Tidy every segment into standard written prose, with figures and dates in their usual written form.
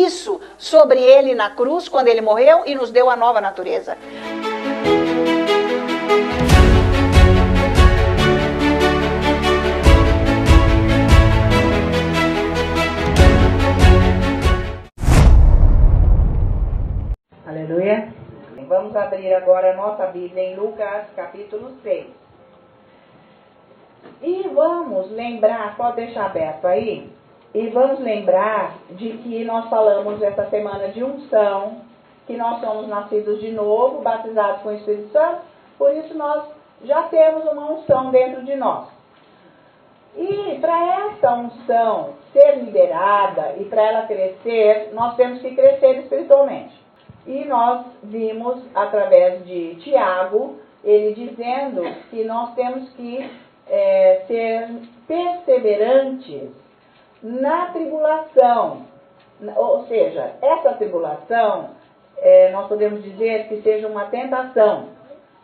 isso sobre ele na cruz, quando ele morreu, e nos deu a nova natureza. Aleluia. Vamos abrir agora a nossa Bíblia em Lucas, capítulo 6. E vamos lembrar, pode deixar aberto aí, e vamos lembrar de que nós falamos essa semana de unção, que nós somos nascidos de novo, batizados com o Espírito Santo, por isso nós já temos uma unção dentro de nós. E para essa unção ser liberada e para ela crescer, nós temos que crescer espiritualmente. E nós vimos, através de Tiago, ele dizendo que nós temos que ser perseverantes na tribulação. Ou seja, essa tribulação, nós podemos dizer que seja uma tentação,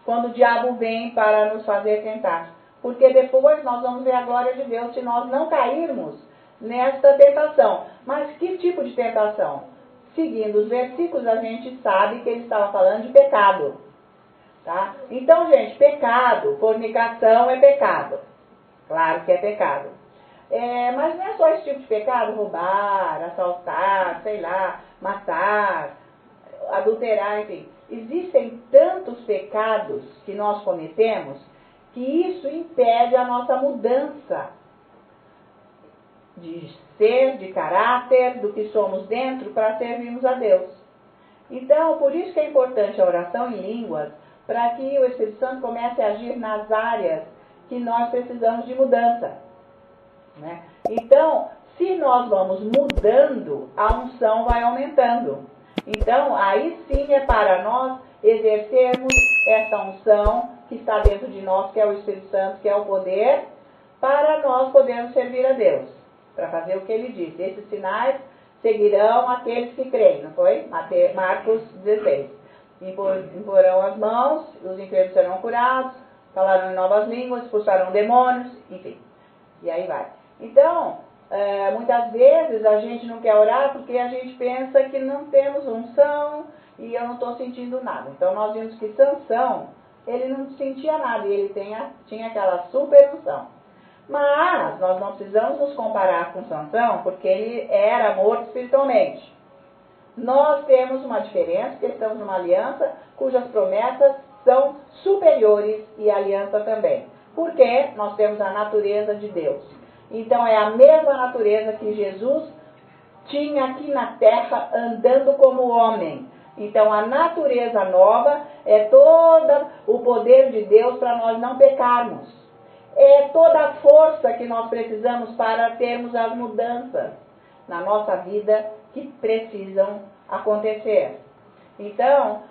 quando o diabo vem para nos fazer tentar. Porque depois nós vamos ver a glória de Deus se nós não cairmos nesta tentação. Mas que tipo de tentação? Seguindo os versículos, a gente sabe que ele estava falando de pecado. Tá? Então, gente, pecado, fornicação é pecado. Claro que é pecado. Mas não é só esse tipo de pecado, roubar, assaltar, sei lá, matar, adulterar, enfim. Existem tantos pecados que nós cometemos que isso impede a nossa mudança de ser, de caráter, do que somos dentro para servirmos a Deus. Então, por isso que é importante a oração em línguas, para que o Espírito Santo comece a agir nas áreas que nós precisamos de mudança. Né? Então, se nós vamos mudando, a unção vai aumentando. Então, aí sim é para nós exercermos essa unção que está dentro de nós, que é o Espírito Santo, que é o poder, para nós podermos servir a Deus. Para fazer o que ele disse. Esses sinais seguirão aqueles que creem, não foi? Marcos 16. Imporão as mãos, os enfermos serão curados, falarão em novas línguas, expulsarão demônios, enfim. E aí vai. Então, muitas vezes a gente não quer orar porque a gente pensa que não temos unção e eu não estou sentindo nada. Então nós vimos que Sansão, ele não sentia nada e ele tinha aquela super unção. Mas nós não precisamos nos comparar com Sansão, porque ele era morto espiritualmente. Nós temos uma diferença, porque estamos numa aliança cujas promessas são superiores e a aliança também. Porque nós temos a natureza de Deus. Então é a mesma natureza que Jesus tinha aqui na terra andando como homem. Então a natureza nova é todo o poder de Deus para nós não pecarmos. É toda a força que nós precisamos para termos as mudanças na nossa vida que precisam acontecer. Então,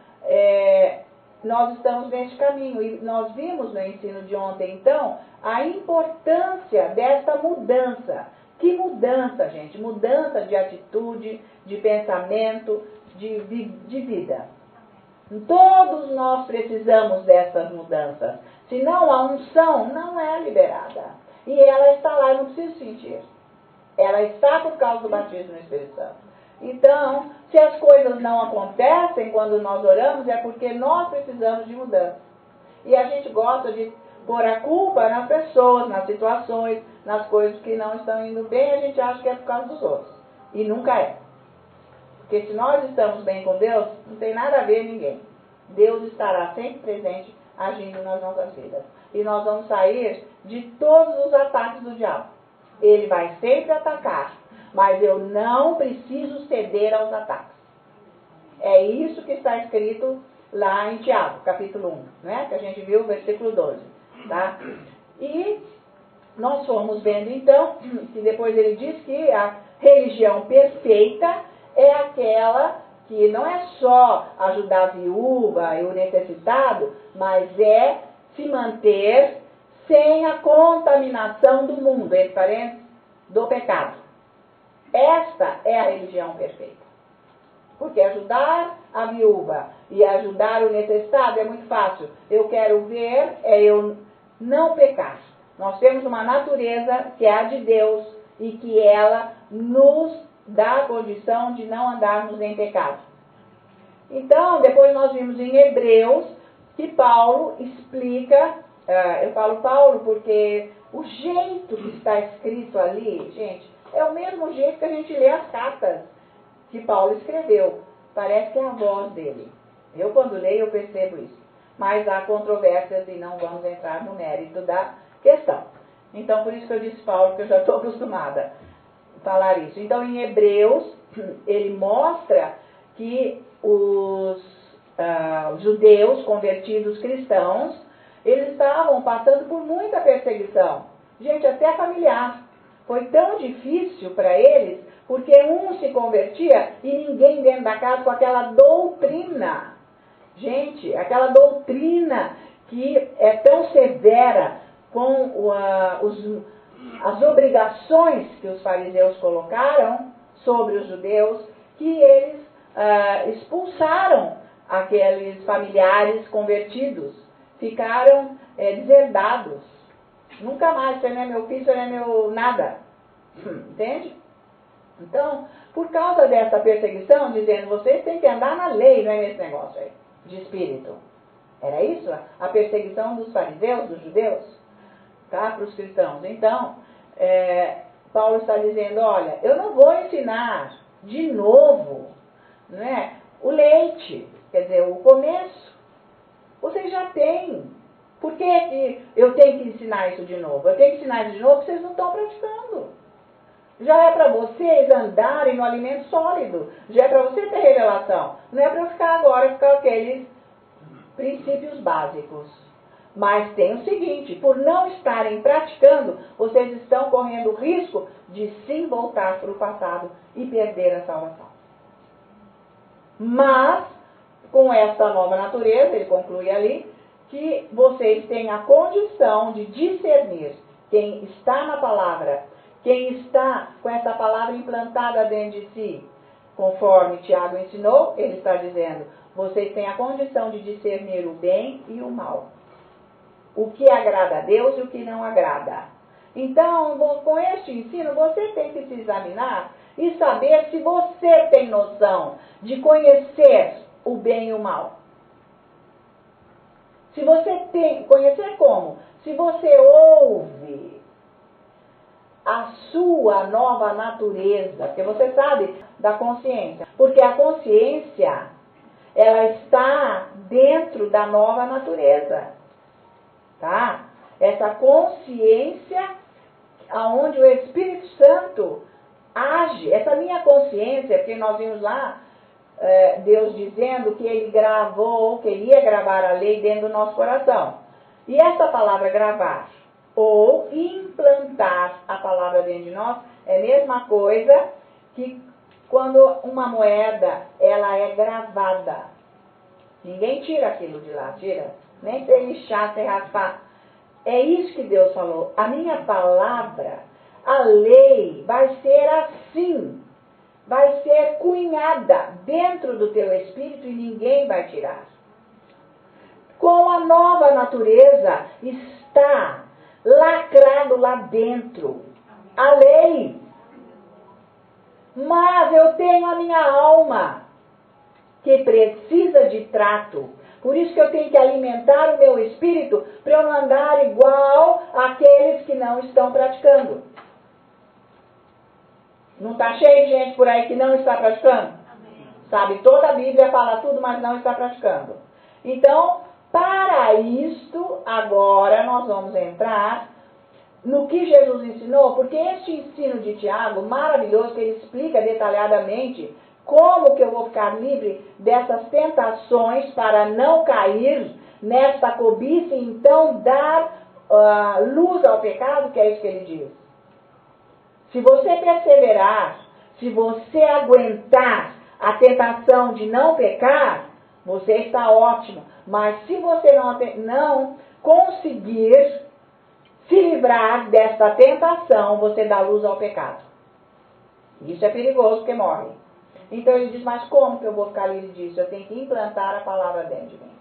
nós estamos neste caminho e nós vimos no ensino de ontem, então, a importância desta mudança. Que mudança, gente? Mudança de atitude, de pensamento, de vida. Todos nós precisamos dessas mudanças. Senão a unção não é liberada. E ela está lá, eu não preciso sentir. Ela está por causa do batismo no Espírito Santo. Então, se as coisas não acontecem quando nós oramos, é porque nós precisamos de mudança. E a gente gosta de pôr a culpa nas pessoas, nas situações, nas coisas que não estão indo bem, a gente acha que é por causa dos outros. E nunca é. Porque se nós estamos bem com Deus, não tem nada a ver ninguém. Deus estará sempre presente, agindo nas nossas vidas. E nós vamos sair de todos os ataques do diabo. Ele vai sempre atacar, mas eu não preciso ceder aos ataques. É isso que está escrito lá em Tiago, capítulo 1, né? Que a gente viu, versículo 12. Tá? E nós fomos vendo então, que depois ele diz que a religião perfeita é aquela que não é só ajudar a viúva e o necessitado, mas é se manter sem a contaminação do mundo, entre parênteses, do pecado. Esta é a religião perfeita. Porque ajudar a viúva e ajudar o necessitado é muito fácil. Eu quero ver, eu não pecar. Nós temos uma natureza que é a de Deus e que ela nos da condição de não andarmos em pecado. Então, depois nós vimos em Hebreus que Paulo explica, eu falo Paulo porque o jeito que está escrito ali, gente, é o mesmo jeito que a gente lê as cartas que Paulo escreveu. Parece que é a voz dele. Eu, quando leio, eu percebo isso. Mas há controvérsias e não vamos entrar no mérito da questão. Então, por isso que eu disse Paulo, que eu já estou acostumada a falar isso. Então, em Hebreus, ele mostra que os judeus convertidos cristãos, eles estavam passando por muita perseguição. Gente, até familiar. Foi tão difícil para eles, porque um se convertia e ninguém dentro da casa com aquela doutrina. Gente, aquela doutrina que é tão severa com as obrigações que os fariseus colocaram sobre os judeus, que eles expulsaram aqueles familiares convertidos, ficaram deserdados. Nunca mais, você não é meu filho, você não é meu nada. Entende? Então, por causa dessa perseguição, dizendo, vocês têm que andar na lei, não é nesse negócio aí, de espírito. Era isso? A perseguição dos fariseus, dos judeus, tá? Para os cristãos. Então, Paulo está dizendo, olha, eu não vou ensinar de novo, não é? O leite, quer dizer, o começo. Vocês já têm. Por que eu tenho que ensinar isso de novo? Eu tenho que ensinar isso de novo porque vocês não estão praticando. Já é para vocês andarem no alimento sólido. Já é para você ter revelação. Não é para eu ficar agora com aqueles princípios básicos. Mas tem o seguinte, por não estarem praticando, vocês estão correndo o risco de sim voltar para o passado e perder a salvação. Mas, com essa nova natureza, ele conclui ali, que vocês têm a condição de discernir quem está na palavra, quem está com essa palavra implantada dentro de si. Conforme Tiago ensinou, ele está dizendo, vocês têm a condição de discernir o bem e o mal. O que agrada a Deus e o que não agrada. Então, com este ensino, você tem que se examinar e saber se você tem noção de conhecer o bem e o mal. Se você tem, conhecer como? Se você ouve a sua nova natureza, porque você sabe da consciência, porque a consciência, ela está dentro da nova natureza, tá? Essa consciência aonde o Espírito Santo age, essa minha consciência, porque nós vimos lá, Deus dizendo que Ele gravou, que Ele ia gravar a lei dentro do nosso coração. E essa palavra gravar, ou implantar a palavra dentro de nós, é a mesma coisa que quando uma moeda, ela é gravada. Ninguém tira aquilo de lá, tira. Nem se lixar, se raspar. É isso que Deus falou. A minha palavra, a lei, vai ser assim. Vai ser cunhada dentro do teu espírito e ninguém vai tirar. Com a nova natureza está lacrado lá dentro a lei. Mas eu tenho a minha alma que precisa de trato. Por isso que eu tenho que alimentar o meu espírito para eu não andar igual àqueles que não estão praticando. Não está cheio de gente por aí que não está praticando? Amém. Sabe, toda a Bíblia fala tudo, mas não está praticando. Então, para isto, agora nós vamos entrar no que Jesus ensinou, porque este ensino de Tiago, maravilhoso, que ele explica detalhadamente como que eu vou ficar livre dessas tentações para não cair nesta cobiça e então dar luz ao pecado, que é isso que ele diz. Se você perseverar, se você aguentar a tentação de não pecar, você está ótimo. Mas se você não conseguir se livrar desta tentação, você dá luz ao pecado. Isso é perigoso, porque morre. Então ele diz, mas como que eu vou ficar livre disso? Eu tenho que implantar a palavra dentro de mim.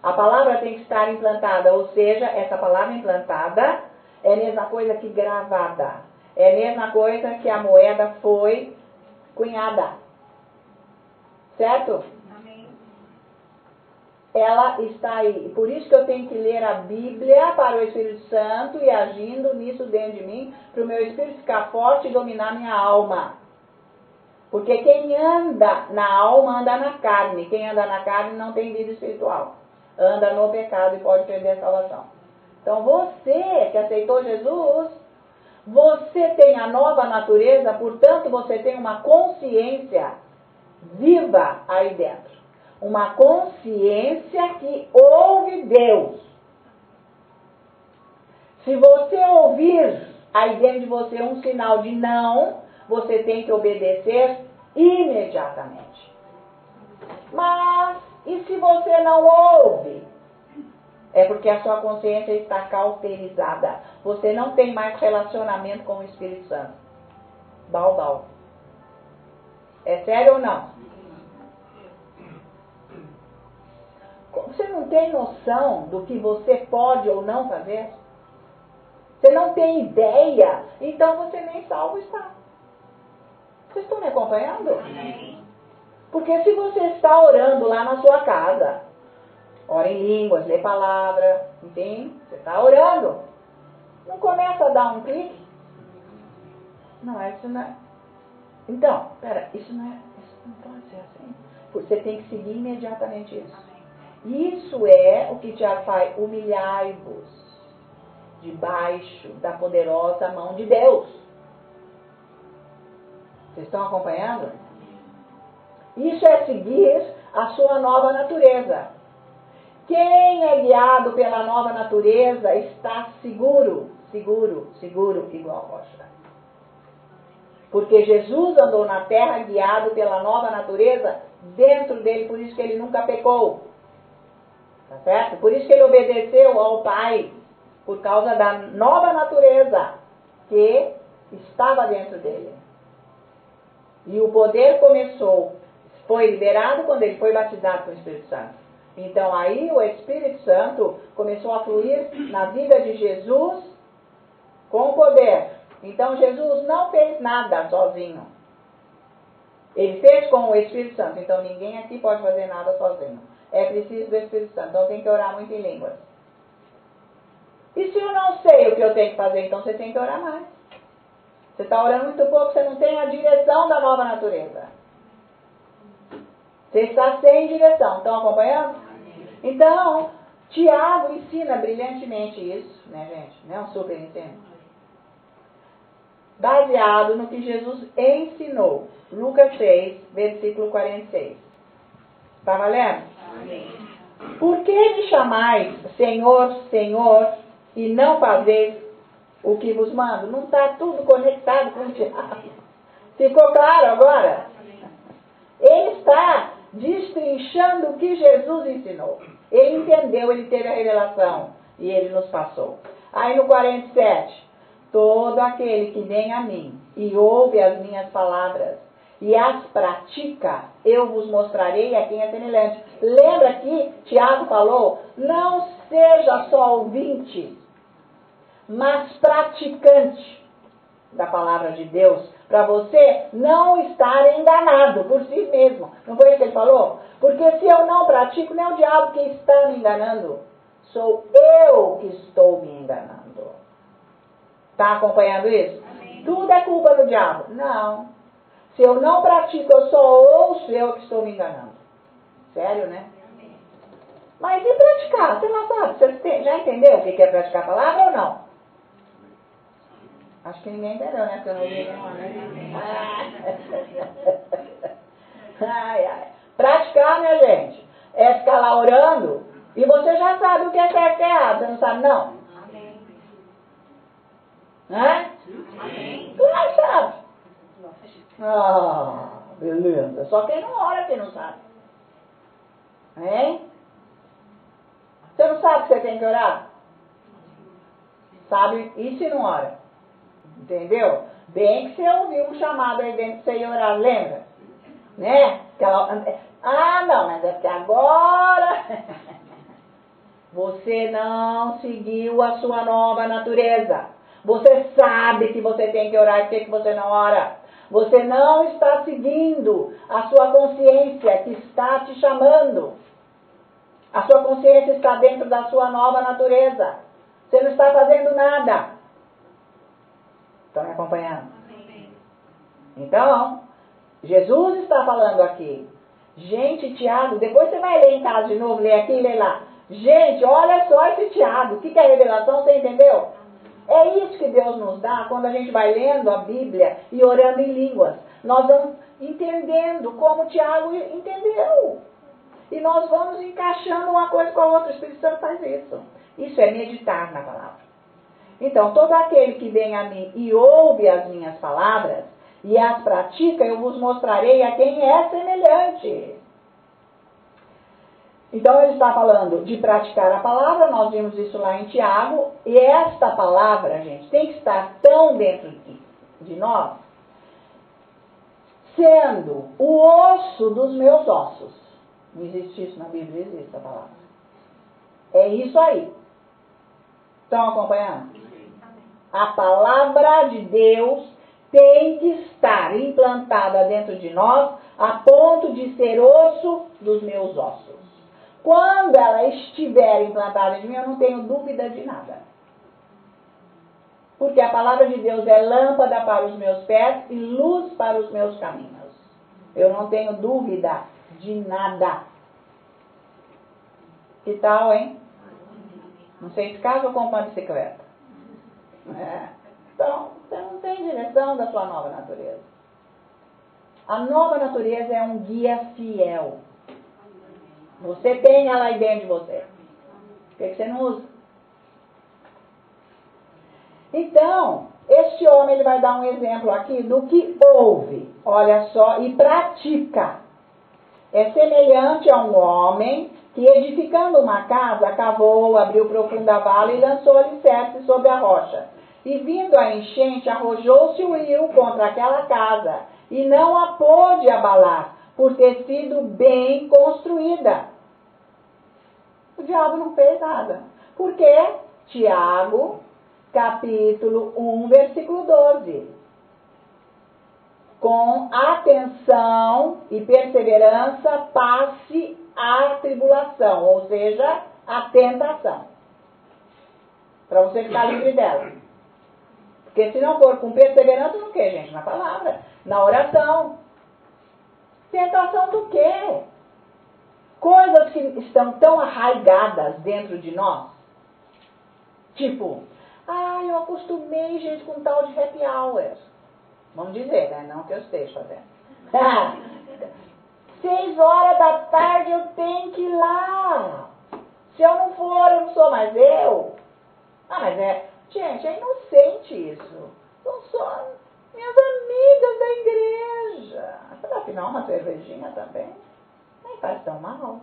A palavra tem que estar implantada, ou seja, essa palavra implantada é a mesma coisa que gravada. É a mesma coisa que a moeda foi cunhada. Certo? Amém. Ela está aí. Por isso que eu tenho que ler a Bíblia para o Espírito Santo e agindo nisso dentro de mim, para o meu espírito ficar forte e dominar minha alma. Porque quem anda na alma anda na carne. Quem anda na carne não tem vida espiritual. Anda no pecado e pode perder a salvação. Então você que aceitou Jesus, você tem a nova natureza, portanto você tem uma consciência viva aí dentro. Uma consciência que ouve Deus. Se você ouvir aí dentro de você um sinal de não, você tem que obedecer imediatamente. Mas, e se você não ouve? É porque a sua consciência está cauterizada. Você não tem mais relacionamento com o Espírito Santo. Bal. É sério ou não? Você não tem noção do que você pode ou não fazer? Você não tem ideia? Então você nem salvo está. Vocês estão me acompanhando? Porque se você está orando lá na sua casa, ora em línguas, lê palavra, entende? Você está orando. Não começa a dar um clique? Não, isso não é. Então, isso não pode ser assim. Você tem que seguir imediatamente isso. Isso é o que Tiago faz. Humilhai-vos debaixo da poderosa mão de Deus. Vocês estão acompanhando? Isso é seguir a sua nova natureza. Quem é guiado pela nova natureza está seguro, igual rocha. Porque Jesus andou na terra guiado pela nova natureza dentro dele, por isso que ele nunca pecou. Tá certo? Por isso que ele obedeceu ao Pai, por causa da nova natureza que estava dentro dele. E o poder foi liberado quando ele foi batizado com o Espírito Santo. Então aí o Espírito Santo começou a fluir na vida de Jesus com poder. Então Jesus não fez nada sozinho. Ele fez com o Espírito Santo. Então ninguém aqui pode fazer nada sozinho. É preciso do Espírito Santo. Então tem que orar muito em línguas. E se eu não sei o que eu tenho que fazer, então você tem que orar mais. Você está orando muito pouco, você não tem a direção da nova natureza. Você está sem direção. Estão acompanhando? Então, Tiago ensina brilhantemente isso, né, gente? Não é um super ensino. Baseado no que Jesus ensinou. Lucas 6, versículo 46. Está valendo? Amém. Por que me chamais Senhor, Senhor, e não fazeis o que vos mando? Não está tudo conectado com o Tiago? Ficou claro agora? Ele está destrinchando o que Jesus ensinou. Ele entendeu, ele teve a revelação e ele nos passou. Aí no 47, todo aquele que vem a mim e ouve as minhas palavras e as pratica, eu vos mostrarei a quem é semelhante. Lembra que Tiago falou, não seja só ouvinte, mas praticante da palavra de Deus, para você não estar enganado por si mesmo. Não foi isso que ele falou? Porque se eu não pratico, não é o diabo que está me enganando. Sou eu que estou me enganando. Está acompanhando isso? Amém. Tudo é culpa do diabo. Não. Se eu não pratico, eu só ouço, eu que estou me enganando. Sério, né? Amém. Mas e praticar? Você não sabe? Você já entendeu o que é praticar a palavra ou não? Acho que ninguém entendeu, né? Porque eu não ouvi nenhuma, né? Ai, ai. Praticar, minha gente, é ficar lá orando e você já sabe o que é certo e o que é errado. Você não sabe, não? Amém. Né? Amém. Tu não sabe. Ah, beleza. Só quem não ora que não sabe. Hein? Você não sabe que você tem que orar? Sabe? E se não ora? Entendeu? Bem que você ouviu um chamado aí dentro de você ir orar, lembra? Né? Não, mas é porque agora você não seguiu a sua nova natureza. Você sabe que você tem que orar e por que você não ora? Você não está seguindo a sua consciência que está te chamando. A sua consciência está dentro da sua nova natureza. Você não está fazendo nada. Estão me acompanhando? Então, Jesus está falando aqui. Gente, Tiago, depois você vai ler em casa de novo, ler aqui e ler lá. Gente, olha só esse Tiago. O que é revelação? Você entendeu? É isso que Deus nos dá quando a gente vai lendo a Bíblia e orando em línguas. Nós vamos entendendo como Tiago entendeu. E nós vamos encaixando uma coisa com a outra. O Espírito Santo faz isso. Isso é meditar na palavra. Então, todo aquele que vem a mim e ouve as minhas palavras e as pratica, eu vos mostrarei a quem é semelhante. Então, ele está falando de praticar a palavra, nós vimos isso lá em Tiago, e esta palavra, gente, tem que estar tão dentro de nós, sendo o osso dos meus ossos. Não existe isso na Bíblia, existe a palavra. É isso aí. Estão acompanhando? A palavra de Deus tem que estar implantada dentro de nós a ponto de ser osso dos meus ossos. Quando ela estiver implantada em mim, eu não tenho dúvida de nada. Porque a palavra de Deus é lâmpada para os meus pés e luz para os meus caminhos. Eu não tenho dúvida de nada. Que tal, hein? Não sei se casa ou compra uma bicicleta. Então, você não tem direção da sua nova natureza. A nova natureza é um guia fiel. Você tem ela aí dentro de você. Por que você não usa? Então, este homem ele vai dar um exemplo aqui do que ouve. Olha só, e pratica. É semelhante a um homem que, edificando uma casa, cavou, abriu profunda vala e lançou alicerce sobre a rocha. E vindo a enchente, arrojou-se o rio contra aquela casa, e não a pôde abalar, por ter sido bem construída. O diabo não fez nada. Por quê? Tiago, capítulo 1, versículo 12. Com atenção e perseverança passe a tribulação, ou seja, a tentação. Para você ficar livre dela. Porque se não for com perseverança, no quê, gente? Na palavra, na oração. Tentação do quê? Coisas que estão tão arraigadas dentro de nós. Tipo, eu acostumei, gente, com tal de happy hour. Vamos dizer, né? Não que eu esteja fazendo. 6 horas da tarde eu tenho que ir lá. Se eu não for, eu não sou mais eu. Mas gente, é inocente isso. São só minhas amigas da igreja. Afinal, uma cervejinha também nem faz tão mal.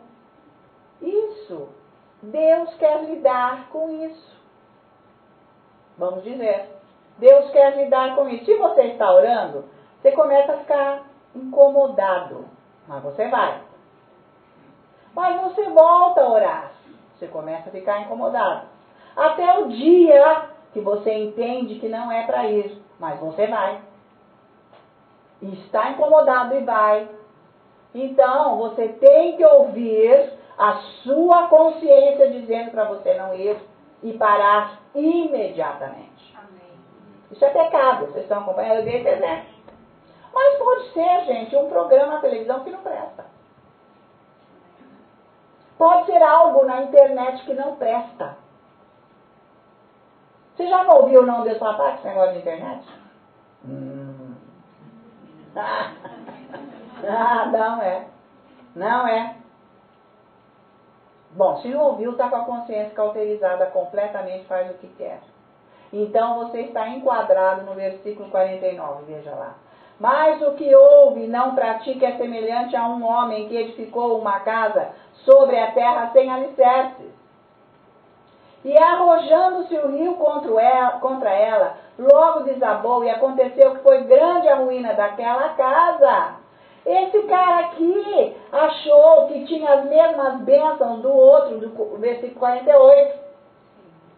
Isso, Deus quer lidar com isso. Vamos dizer, Deus quer lidar com isso. Se você está orando, você começa a ficar incomodado. Mas você vai. Mas você volta a orar. Você começa a ficar incomodado. Até o dia que você entende que não é para isso. Mas você vai. E está incomodado e vai. Então, você tem que ouvir a sua consciência dizendo para você não ir e parar imediatamente. Amém. Isso é pecado. Vocês estão acompanhando? Eu dei esse exemplo. Mas pode ser, gente, um programa na televisão que não presta. Pode ser algo na internet que não presta. Você já não ouviu o não desse rapaz, esse negócio de internet? Não é. Não é. Bom, se não ouviu, está com a consciência cauterizada completamente, faz o que quer. Então, você está enquadrado no versículo 49, veja lá. Mas o que ouve e não pratica é semelhante a um homem que edificou uma casa sobre a terra sem alicerces. E arrojando-se o rio contra ela, logo desabou e aconteceu que foi grande a ruína daquela casa. Esse cara aqui achou que tinha as mesmas bênçãos do outro, do versículo 48.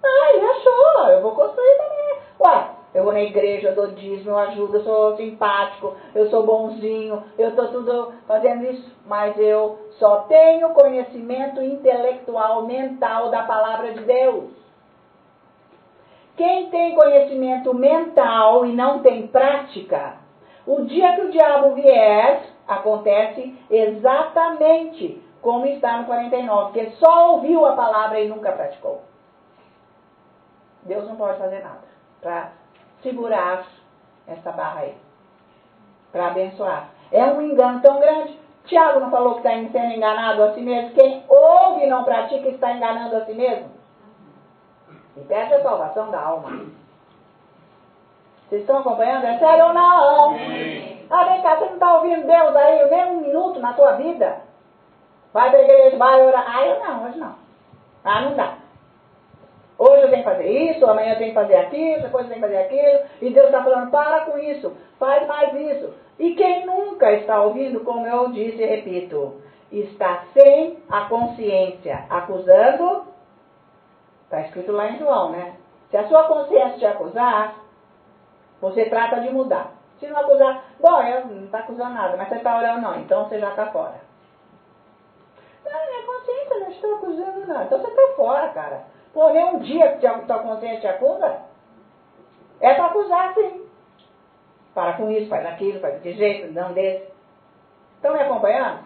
Ah, ele achou, eu vou construir também. Ué, eu vou na igreja, eu dou dízimo, eu ajudo, eu sou simpático, eu sou bonzinho, eu estou tudo fazendo isso, mas eu só tenho conhecimento intelectual, mental da palavra de Deus. Quem tem conhecimento mental e não tem prática, o dia que o diabo vier, acontece exatamente como está no 49, que só ouviu a palavra e nunca praticou. Deus não pode fazer nada para segurar essa barra aí, para abençoar. É um engano tão grande. Tiago não falou que está sendo enganado a si mesmo? Quem ouve e não pratica está enganando a si mesmo. E perde a salvação da alma. Vocês estão acompanhando? É sério ou não? Sim. Ah, vem cá, você não está ouvindo Deus aí nem um minuto na tua vida? Vai para a igreja, vai orar. Ah, eu não, hoje não. Ah, não dá. Hoje eu tenho que fazer isso, amanhã eu tenho que fazer aquilo, depois eu tenho que fazer aquilo. E Deus está falando, para com isso, faz mais isso. E quem nunca está ouvindo, como eu disse e repito, está sem a consciência, acusando. Está escrito lá em João, né? Se a sua consciência te acusar, você trata de mudar. Se não acusar, bom, eu não está acusando nada, mas você está orando não, então você já está fora. Não, minha consciência não está acusando nada, então você está fora, cara. Pô, nem um dia que tua consciência te acusa, é para acusar sim. Para com isso, faz aquilo, faz de jeito, não desse. Estão me acompanhando?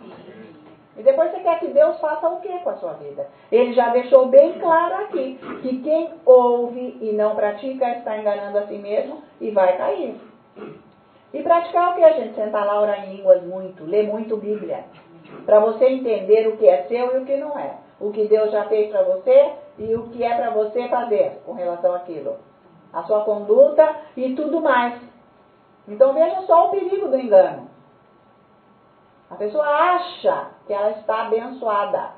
E depois você quer que Deus faça o que com a sua vida? Ele já deixou bem claro aqui, que quem ouve e não pratica está enganando a si mesmo e vai cair. E praticar o que, gente? Sentar lá, orar em línguas muito, ler muito Bíblia. Para você entender o que é seu e o que não é. O que Deus já fez para você e o que é para você fazer com relação àquilo. A sua conduta e tudo mais. Então veja só o perigo do engano. A pessoa acha que ela está abençoada.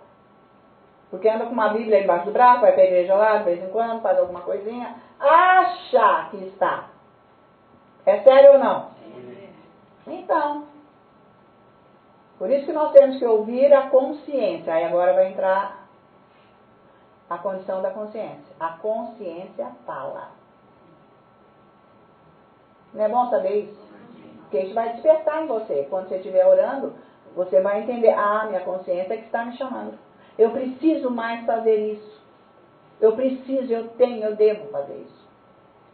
Porque anda com uma Bíblia embaixo do braço, vai para a igreja lá de vez em quando, faz alguma coisinha. Acha que está. É sério ou não? Então, por isso que nós temos que ouvir a consciência. Aí agora vai entrar a condição da consciência. A consciência fala. Não é bom saber isso? Porque isso vai despertar em você. Quando você estiver orando, você vai entender, ah, minha consciência é que está me chamando. Eu preciso mais fazer isso. Eu preciso, eu tenho, eu devo fazer isso.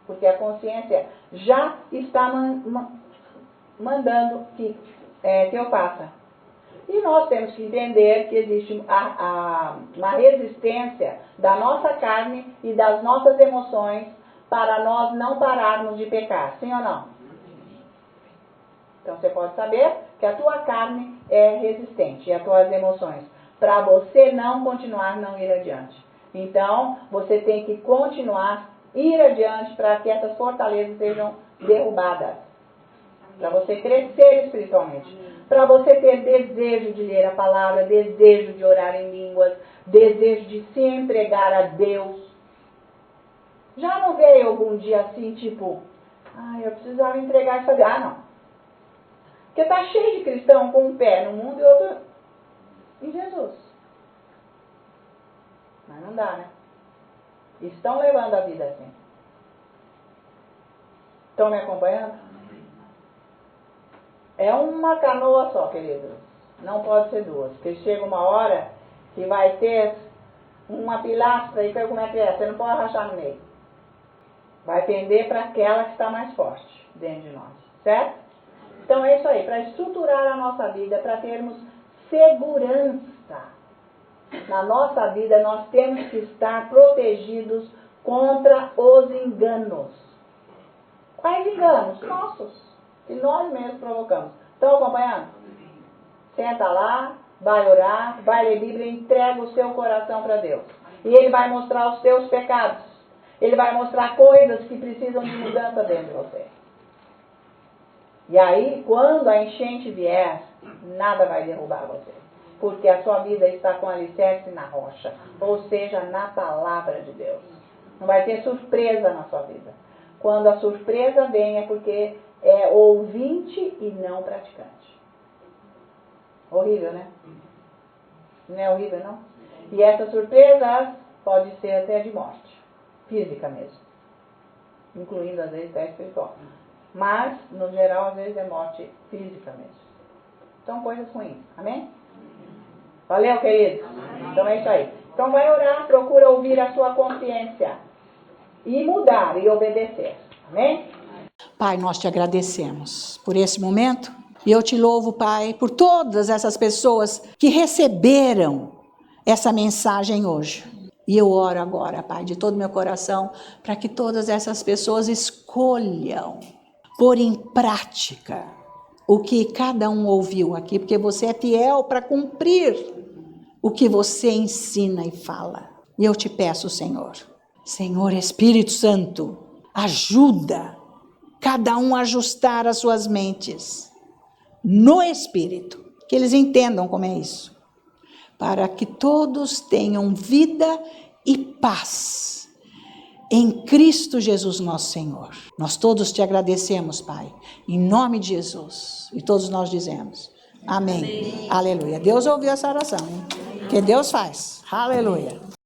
Porque a consciência já está mandando que eu faça. E nós temos que entender que existe uma resistência da nossa carne e das nossas emoções para nós não pararmos de pecar. Sim ou não? Então você pode saber que a tua carne é resistente e as tuas emoções, para você não continuar, não ir adiante. Então você tem que continuar, ir adiante para que essas fortalezas sejam derrubadas. Para você crescer espiritualmente. Para você ter desejo de ler a palavra, desejo de orar em línguas, desejo de se entregar a Deus. Já não veio algum dia assim, tipo, eu precisava entregar e fazer. Ah, não. Porque está cheio de cristão com um pé no mundo e outro em Jesus. Mas não dá, né? Estão levando a vida assim. Estão me acompanhando? É uma canoa só, queridos. Não pode ser duas. Porque chega uma hora que vai ter uma pilastra e como é que é? Você não pode rachar no meio. Vai pender para aquela que está mais forte dentro de nós. Certo? Então é isso aí. Para estruturar a nossa vida, para termos segurança na nossa vida, nós temos que estar protegidos contra os enganos. Quais enganos? Nossos. Que nós mesmos provocamos. Estão acompanhando? Senta lá, vai orar, vai ler Bíblia e entrega o seu coração para Deus. E Ele vai mostrar os seus pecados. Ele vai mostrar coisas que precisam de mudança dentro de você. E aí, quando a enchente vier, nada vai derrubar você. Porque a sua vida está com alicerce na rocha. Ou seja, na palavra de Deus. Não vai ter surpresa na sua vida. Quando a surpresa vem é porque é ouvinte e não praticante. Horrível, né? Não é horrível, não? E essa surpresa pode ser até de morte. física mesmo, incluindo às vezes até espiritual. Mas, no geral, às vezes é morte física mesmo. São coisas ruins, amém? Valeu, querido? Então é isso aí. Então vai orar, procura ouvir a sua consciência e mudar e obedecer, amém? Pai, nós te agradecemos por esse momento e eu te louvo, Pai, por todas essas pessoas que receberam essa mensagem hoje. E eu oro agora, Pai, de todo meu coração, para que todas essas pessoas escolham pôr em prática o que cada um ouviu aqui, porque você é fiel para cumprir o que você ensina e fala. E eu te peço, Senhor, Espírito Santo, ajuda cada um a ajustar as suas mentes no Espírito, que eles entendam como é isso, para que todos tenham vida e paz em Cristo Jesus nosso Senhor. Nós todos te agradecemos, Pai, em nome de Jesus. E todos nós dizemos, amém. Aleluia. Deus ouviu essa oração, hein? Que Deus faz. Aleluia.